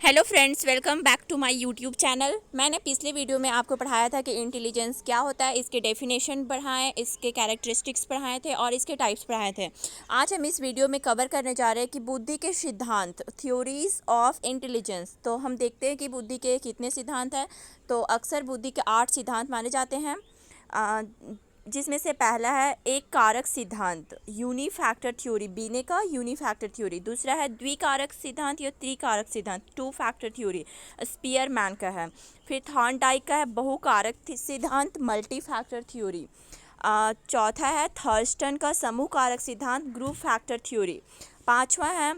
Hello friends, welcome back to my YouTube channel. मैंने पिछले video में आपको पढ़ाया था कि इंटेलिजेंस क्या होता है, इसके डेफिनेशन पढ़ाएं, इसके कैरेक्टरिस्टिक्स पढ़ाए थे और इसके टाइप्स पढ़ाए थे। आज हम इस वीडियो में कवर करने जा रहे हैं कि बुद्धि के सिद्धांत, थ्योरीज ऑफ इंटेलिजेंस। तो हम देखते हैं कि बुद्धि के कितने सिद्धांत हैं। तो अक्सर बुद्धि के 8 सिद्धांत माने जाते हैं, जिसमें से पहला है एक कारक सिद्धांत, यूनिफैक्टर थ्योरी, बीने का यूनिफैक्टर थ्योरी। दूसरा है द्विकारक सिद्धांत या त्रिकारक सिद्धांत, टू फैक्टर थ्योरी, स्पीयरमैन का है। फिर थॉर्नडाइक का है बहुकारक सिद्धांत, मल्टी फैक्टर थ्योरी। चौथा है थर्स्टन का समूह कारक सिद्धांत, ग्रुप फैक्टर थ्योरी। पांचवा है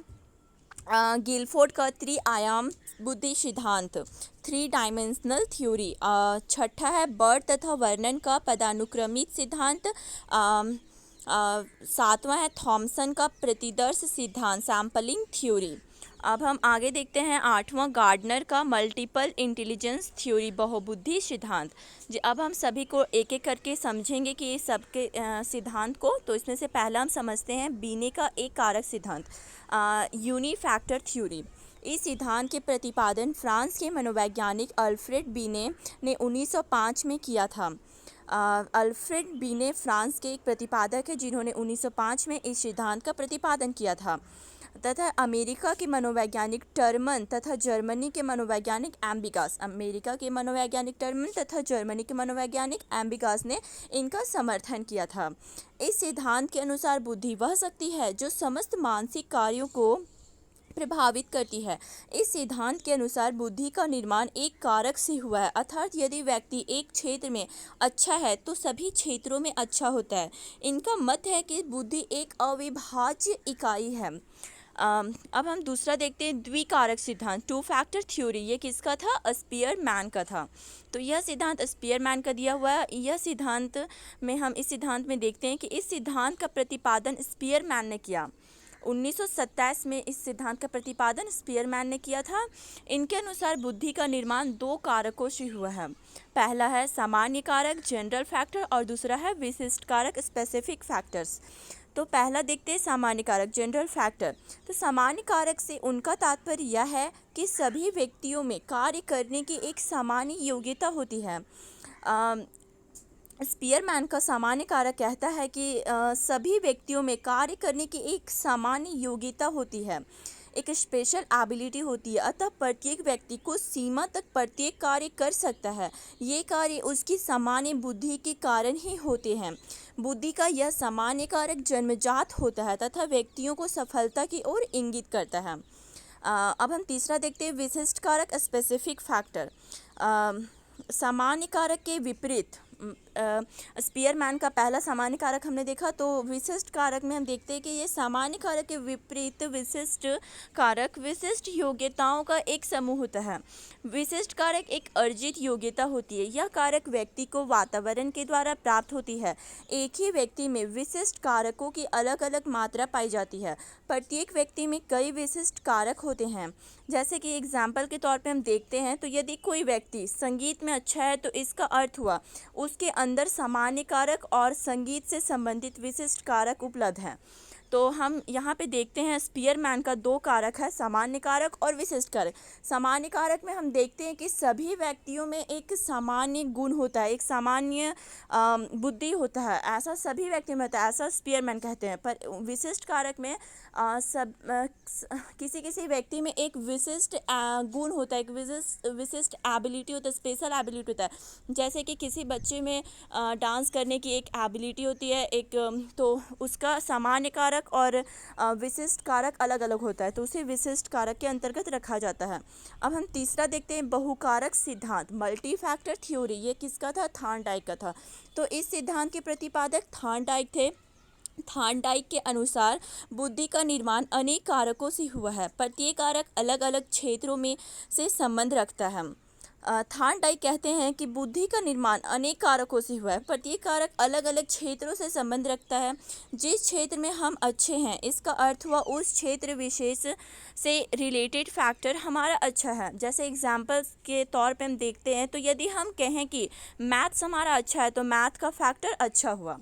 गिलफोर्ड का त्रिआयाम बुद्धि सिद्धांत, थ्री डायमेंशनल थ्योरी। छठा है बर्ड तथा वर्णन का पदानुक्रमित सिद्धांत। सातवां है थॉमसन का प्रतिदर्श सिद्धांत, सैम्पलिंग थ्योरी। अब हम आगे देखते हैं आठवां गार्डनर का मल्टीपल इंटेलिजेंस थ्योरी, बहुबुद्धि सिद्धांत। अब हम सभी को एक एक करके समझेंगे कि सबके सिद्धांत को। तो इसमें से पहला हम समझते हैं बीने का एक कारक सिद्धांत, यूनिफैक्टर थ्योरी। इस सिद्धांत के प्रतिपादन फ्रांस के मनोवैज्ञानिक अल्फ्रेड बीने ने 1905 में किया था। अल्फ्रेड बीने फ्रांस के एक प्रतिपादक है जिन्होंने 1905 में इस सिद्धांत का प्रतिपादन किया था, तथा अमेरिका के मनोवैज्ञानिक टर्मन तथा जर्मनी के मनोवैज्ञानिक एम्बिगास, अमेरिका के मनोवैज्ञानिक टर्मन तथा जर्मनी के मनोवैज्ञानिक एम्बिगास ने इनका समर्थन किया था। इस सिद्धांत के अनुसार बुद्धि वह शक्ति है जो समस्त मानसिक कार्यों को प्रभावित करती है। इस सिद्धांत के अनुसार बुद्धि का निर्माण एक कारक से हुआ है, अर्थात यदि व्यक्ति एक क्षेत्र में अच्छा है तो सभी क्षेत्रों में अच्छा होता है। इनका मत है कि बुद्धि एक अविभाज्य इकाई है। अब हम दूसरा देखते हैं द्विकारक सिद्धांत, टू फैक्टर थ्योरी। ये किसका था? स्पीयरमैन का था। तो यह सिद्धांत स्पीयरमैन का दिया हुआ है। यह सिद्धांत में हम इस सिद्धांत में देखते हैं कि इस सिद्धांत का प्रतिपादन स्पीयरमैन ने किया। 1927 में इस सिद्धांत का प्रतिपादन स्पीयरमैन ने किया था। इनके अनुसार बुद्धि का निर्माण दो कारकों से हुआ है। पहला है सामान्य कारक, जनरल फैक्टर, और दूसरा है विशिष्ट कारक, स्पेसिफिक फैक्टर्स। तो पहला देखते हैं सामान्य कारक, जनरल फैक्टर। तो सामान्य कारक से उनका तात्पर्य यह है कि सभी व्यक्तियों में कार्य करने की एक सामान्य योग्यता होती है। स्पीयरमैन का सामान्य कारक कहता है कि सभी व्यक्तियों में कार्य करने की एक सामान्य योग्यता होती है, एक स्पेशल एबिलिटी होती है। अतः प्रत्येक व्यक्ति कुछ सीमा तक प्रत्येक कार्य कर सकता है। ये कार्य उसकी सामान्य बुद्धि के कारण ही होते हैं। बुद्धि का यह सामान्य कारक जन्मजात होता है तथा व्यक्तियों को सफलता की ओर इंगित करता है। अब हम तीसरा देखते हैं विशिष्ट कारक, स्पेसिफिक फैक्टर। सामान्य कारक के विपरीत स्पीयरमैन का पहला सामान्य कारक हमने देखा, तो विशिष्ट कारक में हम देखते हैं कि ये सामान्य कारक के विपरीत विशिष्ट कारक विशिष्ट योग्यताओं का एक समूह होता है। विशिष्ट कारक एक अर्जित योग्यता होती है। यह कारक व्यक्ति को वातावरण के द्वारा प्राप्त होती है। एक ही व्यक्ति में विशिष्ट कारकों की अलग अलग मात्रा पाई जाती है। प्रत्येक व्यक्ति में कई विशिष्ट कारक होते हैं। जैसे कि एग्जाम्पल के तौर पे हम देखते हैं, तो यदि कोई व्यक्ति संगीत में अच्छा है तो इसका अर्थ हुआ उसके अंदर सामान्य कारक और संगीत से संबंधित विशिष्ट कारक उपलब्ध हैं। तो हम यहाँ पे देखते हैं स्पीयरमैन का दो कारक है, सामान्य कारक और विशिष्ट कारक। सामान्य कारक में हम देखते हैं कि सभी व्यक्तियों में एक सामान्य गुण होता है, एक सामान्य बुद्धि होता है, ऐसा सभी व्यक्तियों में होता है, ऐसा स्पीयरमैन कहते हैं। पर विशिष्ट कारक में किसी किसी व्यक्ति में एक विशिष्ट गुण होता है, एक विशिष्ट एबिलिटी होता है, स्पेशल एबिलिटी होता है। जैसे कि किसी बच्चे में डांस करने की एक एबिलिटी होती है, तो उसका सामान्य कारक और विशिष्ट कारक अलग अलग होता है, तो उसे विशिष्ट कारक के अंतर्गत रखा जाता है। अब हम तीसरा देखते हैं बहुकारक सिद्धांत, मल्टी फैक्टर थ्योरी। ये किसका था? थॉर्नडाइक का था। तो इस सिद्धांत के प्रतिपादक थॉर्नडाइक थे। थॉर्नडाइक के अनुसार बुद्धि का निर्माण अनेक कारकों से हुआ है। प्रत्येक कारक अलग अलग क्षेत्रों में से संबंध रखता है। थॉर्नडाइक कहते हैं कि बुद्धि का निर्माण अनेक कारकों से हुआ है। प्रत्येक कारक अलग अलग क्षेत्रों से संबंध रखता है। जिस क्षेत्र में हम अच्छे हैं, इसका अर्थ हुआ उस क्षेत्र विशेष से रिलेटेड फैक्टर हमारा अच्छा है। जैसे एग्जाम्पल के तौर पे हम देखते हैं, तो यदि हम कहें कि मैथ्स हमारा अच्छा है तो मैथ का फैक्टर अच्छा हुआ।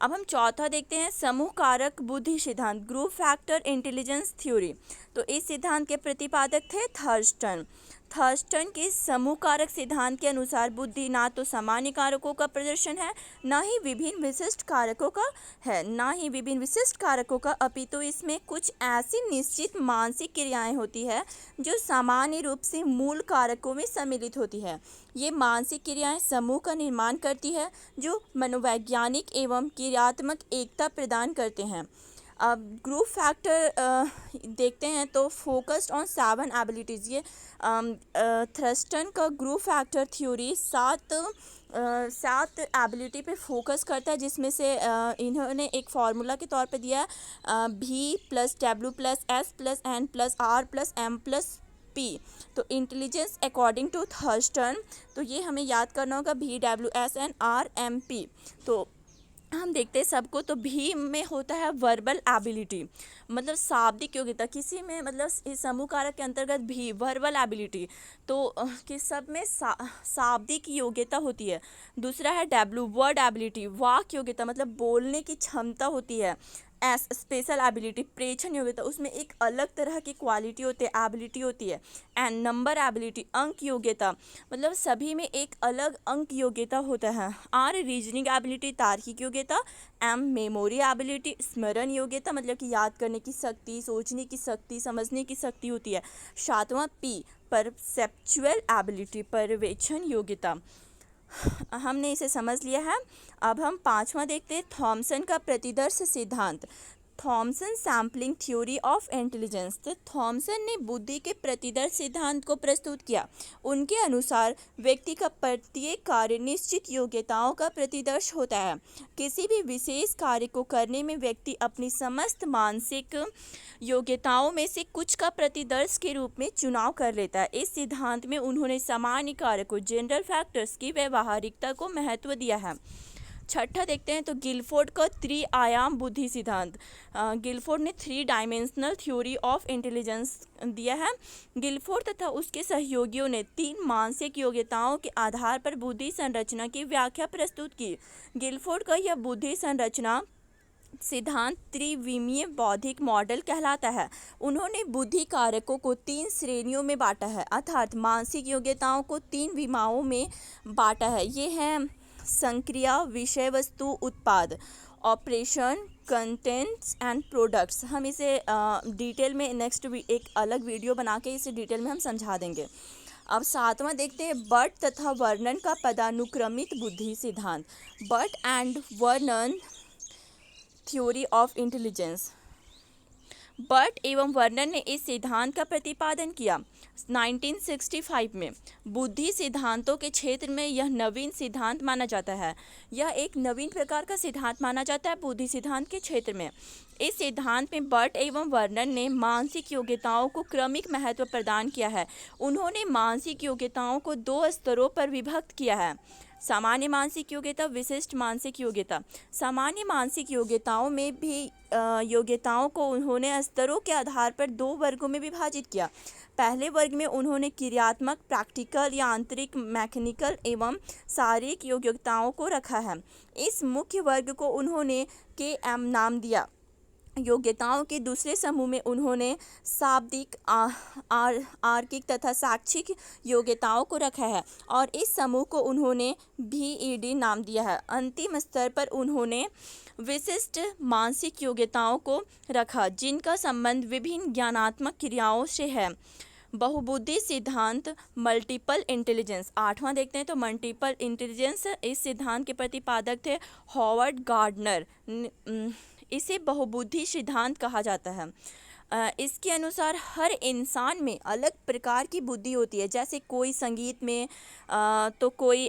अब हम चौथा देखते हैं समूह कारक बुद्धि सिद्धांत, ग्रुप फैक्टर इंटेलिजेंस थ्योरी। तो इस सिद्धांत के प्रतिपादक थे थर्स्टन। थर्स्टन के समूह कारक सिद्धांत के अनुसार बुद्धि ना तो सामान्य कारकों का प्रदर्शन है, ना ही विभिन्न विशिष्ट कारकों का, अपितु इसमें कुछ ऐसी निश्चित मानसिक क्रियाएं होती है जो सामान्य रूप से मूल कारकों में सम्मिलित होती है। ये मानसिक क्रियाएं समूह का निर्माण करती है जो मनोवैज्ञानिक एवं क्रियात्मक एकता प्रदान करते हैं। अब ग्रुप फैक्टर देखते हैं तो फोकस्ड ऑन 7 एबिलिटीज़। ये थ्रस्टन का ग्रुप फैक्टर थ्योरी सात एबिलिटी पे फोकस करता है, जिसमें से इन्होंने एक फार्मूला के तौर पे दिया है V+W+S+N+R+M+P। तो इंटेलिजेंस अकॉर्डिंग टू थर्स्टन, तो ये हमें याद करना होगा VWSNRMP। तो हम देखते हैं सबको, तो भी में होता है वर्बल एबिलिटी, मतलब शाब्दिक योग्यता। किसी में मतलब इस समूह कारक के अंतर्गत भी वर्बल एबिलिटी, तो किस सब में शाब्दिक योग्यता होती है। दूसरा है W वर्ड एबिलिटी, वाक योग्यता मतलब बोलने की क्षमता होती है। एस स्पेशल एबिलिटी, प्रेक्षण योग्यता, उसमें एक अलग तरह की क्वालिटी होती है, एबिलिटी होती है। एंड नंबर एबिलिटी, अंक योग्यता, मतलब सभी में एक अलग अंक योग्यता होता है। आर रीजनिंग एबिलिटी, तार्किक योग्यता। एम मेमोरी एबिलिटी, स्मरण योग्यता, मतलब कि याद करने की शक्ति, सोचने की शक्ति, समझने की शक्ति होती है। सातवां पी परसेप्चुअल एबिलिटी, पर्यवेक्षण योग्यता। हमने इसे समझ लिया है। अब हम पांचवा देखते हैं थॉमसन का प्रतिदर्श सिद्धांत, Thomson sampling theory of intelligence. तो थॉमसन ने बुद्धि के प्रतिदर्श सिद्धांत को प्रस्तुत किया। उनके अनुसार व्यक्ति का प्रत्येक कार्य निश्चित योग्यताओं का प्रतिदर्श होता है। किसी भी विशेष कार्य को करने में व्यक्ति अपनी समस्त मानसिक योग्यताओं में से कुछ का प्रतिदर्श के रूप में चुनाव कर लेता है। इस सिद्धांत में उन्होंने सामान्य कारकों जनरल फैक्टर्स की व्यवहारिकता को महत्व दिया है। छठा देखते हैं तो गिलफोर्ड का त्रि-आयाम बुद्धि सिद्धांत। गिलफोर्ड ने 3 डायमेंशनल थ्योरी ऑफ इंटेलिजेंस दिया है। गिलफोर्ड तथा उसके सहयोगियों ने 3 मानसिक योग्यताओं के आधार पर बुद्धि संरचना की व्याख्या प्रस्तुत की। गिलफोर्ड का यह बुद्धि संरचना सिद्धांत त्रिविमीय बौद्धिक मॉडल कहलाता है। उन्होंने बुद्धि कारकों को 3 श्रेणियों में बांटा है, अर्थात मानसिक योग्यताओं को 3 विमाओं में बांटा है। ये है संक्रिया, विषय वस्तु, उत्पाद, ऑपरेशन, कंटेंट्स एंड प्रोडक्ट्स। हम इसे डिटेल में नेक्स्ट एक अलग वीडियो बना के इसे डिटेल में हम समझा देंगे। अब सातवां देखते हैं बर्ट तथा वर्णन का पदानुक्रमित बुद्धि सिद्धांत, बर्ट एंड वर्णन थ्योरी ऑफ इंटेलिजेंस। बर्ट एवं वर्णन ने इस सिद्धांत का प्रतिपादन किया 1965 में। बुद्धि सिद्धांतों के क्षेत्र में यह नवीन सिद्धांत माना जाता है। यह एक नवीन प्रकार का सिद्धांत माना जाता है बुद्धि सिद्धांत के क्षेत्र में। इस सिद्धांत में बर्ट एवं वर्णन ने मानसिक योग्यताओं को क्रमिक महत्व प्रदान किया है। उन्होंने मानसिक योग्यताओं को 2 स्तरों पर विभक्त किया है, सामान्य मानसिक योग्यता, विशिष्ट मानसिक योग्यता। सामान्य मानसिक योग्यताओं में भी योग्यताओं को उन्होंने स्तरों के आधार पर 2 वर्गों में विभाजित किया। पहले वर्ग में उन्होंने क्रियात्मक, प्रैक्टिकल या आंतरिक, मैकेनिकल एवं शारीरिक योग्यताओं को रखा है। इस मुख्य वर्ग को उन्होंने KM नाम दिया। योग्यताओं के दूसरे समूह में उन्होंने शाब्दिक, आर्किक तथा शैक्षिक योग्यताओं को रखा है और इस समूह को उन्होंने VED नाम दिया है। अंतिम स्तर पर उन्होंने विशिष्ट मानसिक योग्यताओं को रखा जिनका संबंध विभिन्न ज्ञानात्मक क्रियाओं से है। बहुबुद्धि सिद्धांत, मल्टीपल इंटेलिजेंस। आठवां देखते हैं तो मल्टीपल इंटेलिजेंस। इस सिद्धांत के प्रतिपादक थे हॉवर्ड गार्डनर। इसे बहुबुद्धि सिद्धांत कहा जाता है। इसके अनुसार हर इंसान में अलग प्रकार की बुद्धि होती है, जैसे कोई संगीत में, तो कोई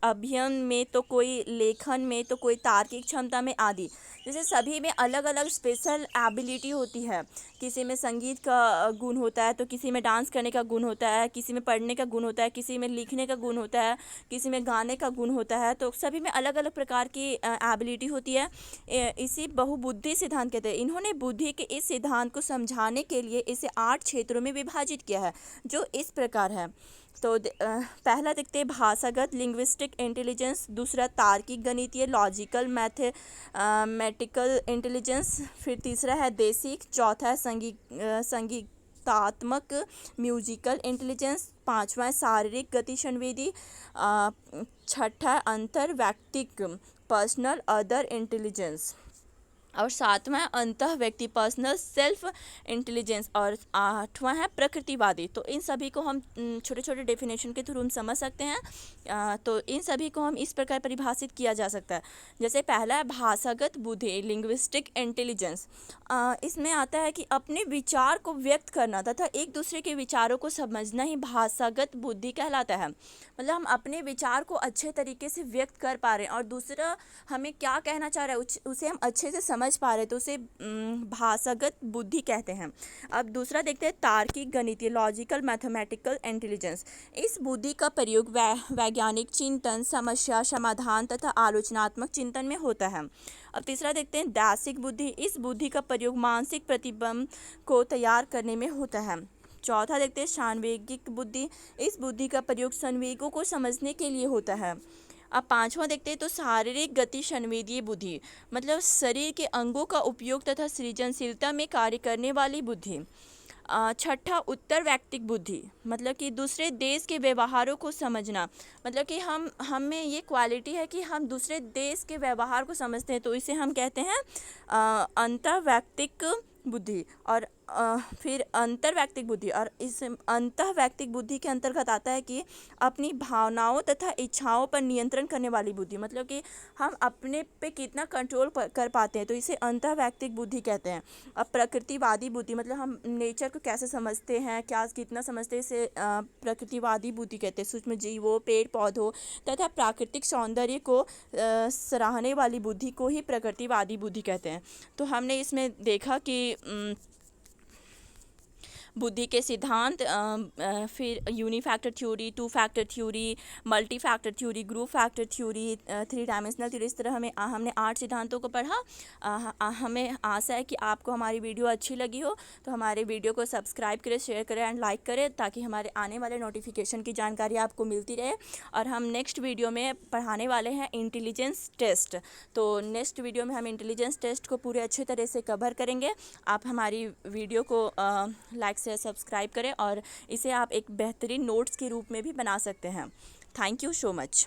अभिनय में, तो कोई लेखन में, तो कोई तार्किक क्षमता में आदि। जैसे सभी में अलग अलग स्पेशल एबिलिटी होती है। किसी में संगीत का गुण होता है, तो किसी में डांस करने का गुण होता है, किसी में पढ़ने का गुण होता है, किसी में लिखने का गुण होता है, किसी में गाने का गुण होता है। तो सभी में अलग अलग प्रकार की एबिलिटी होती है। इसी बहुबुद्धि सिद्धांत कहते हैं। इन्होंने बुद्धि के इस सिद्धांत को समझाने के लिए इसे 8 क्षेत्रों में विभाजित किया है, जो इस प्रकार है। तो पहला देखते हैं भाषागत लिंग्विस्टिक इंटेलिजेंस, दूसरा तार्किक गणितीय लॉजिकल मैथमेटिकल इंटेलिजेंस, फिर तीसरा है देशिक, चौथा है संगीतात्मक म्यूजिकल इंटेलिजेंस, पांचवा है शारीरिक गति संवेदी, छठा है अंतर वैयक्तिक पर्सनल अदर इंटेलिजेंस, और सातवां है अंतः व्यक्ति पर्सनल सेल्फ इंटेलिजेंस, और आठवां है प्रकृतिवादी। तो इन सभी को हम छोटे छोटे डेफिनेशन के थ्रू हम समझ सकते हैं। तो इन सभी को हम इस प्रकार परिभाषित किया जा सकता है। जैसे पहला है भाषागत बुद्धि लिंग्विस्टिक इंटेलिजेंस। इसमें आता है कि अपने विचार को व्यक्त करना तथा एक दूसरे के विचारों को समझना ही भाषागत बुद्धि कहलाता है। मतलब हम अपने विचार को अच्छे तरीके से व्यक्त कर पा रहे हैं और दूसरा हमें क्या कहना चाह रहा है उसे हम अच्छे से समझ पा रहे हैं, तो उसे भाषागत बुद्धि कहते हैं। अब दूसरा देखते हैं तार्किक गणितीय लॉजिकल मैथमेटिकल इंटेलिजेंस। इस बुद्धि का प्रयोग वैज्ञानिक चिंतन, समस्या समाधान तथा आलोचनात्मक चिंतन में होता है। अब तीसरा देखते हैं दार्शिक बुद्धि। इस बुद्धि का प्रयोग मानसिक प्रतिबिंब को तैयार करने में होता है। चौथा देखते हैं सांवेगिक बुद्धि। इस बुद्धि का प्रयोग संवेगों को समझने के लिए होता है। अब पांचवा देखते हैं तो शारीरिक गति संवेदीय बुद्धि, मतलब शरीर के अंगों का उपयोग तथा सृजनशीलता में कार्य करने वाली बुद्धि। छठा उत्तर वैयक्तिक बुद्धि, मतलब कि दूसरे देश के व्यवहारों को समझना, मतलब कि हम में ये क्वालिटी है कि हम दूसरे देश के व्यवहार को समझते हैं, तो इसे हम कहते हैं अंतर्वैयक्तिक बुद्धि। और फिर अंतर्वैयक्तिक बुद्धि, और इस अंतर्वैयक्तिक बुद्धि के अंतर्गत आता है कि अपनी भावनाओं तथा इच्छाओं पर नियंत्रण करने वाली बुद्धि, मतलब कि हम अपने पे कितना कंट्रोल कर पाते हैं, तो इसे अंतर्वैयक्तिक बुद्धि कहते हैं। अब प्रकृतिवादी बुद्धि, मतलब हम नेचर को कैसे समझते हैं, क्या कितना समझते हैं, इसे प्रकृतिवादी बुद्धि कहते हैं। सूक्ष्म जीवों, पेड़ पौधों तथा प्राकृतिक सौंदर्य को सराहने वाली बुद्धि को ही प्रकृतिवादी बुद्धि कहते हैं। तो हमने इसमें देखा कि बुद्धि के सिद्धांत, फिर unifactor theory, two factor theory, multi factor theory, group factor theory, 3 dimensional theory, इस तरह हमने 8 सिद्धांतों को पढ़ा। हमें आशा है कि आपको हमारी वीडियो अच्छी लगी हो, तो हमारे वीडियो को सब्सक्राइब करें, शेयर करें एंड लाइक करें, ताकि हमारे आने वाले नोटिफिकेशन की जानकारी आपको मिलती रहे। और हम नेक्स्ट वीडियो में पढ़ाने वाले हैं इंटेलिजेंस टेस्ट। तो नेक्स्ट वीडियो में हम इंटेलिजेंस टेस्ट को पूरे अच्छे तरह से कवर करेंगे। आप हमारी वीडियो को लाइक से सब्सक्राइब करें और इसे आप एक बेहतरीन नोट्स के रूप में भी बना सकते हैं। Thank you so much.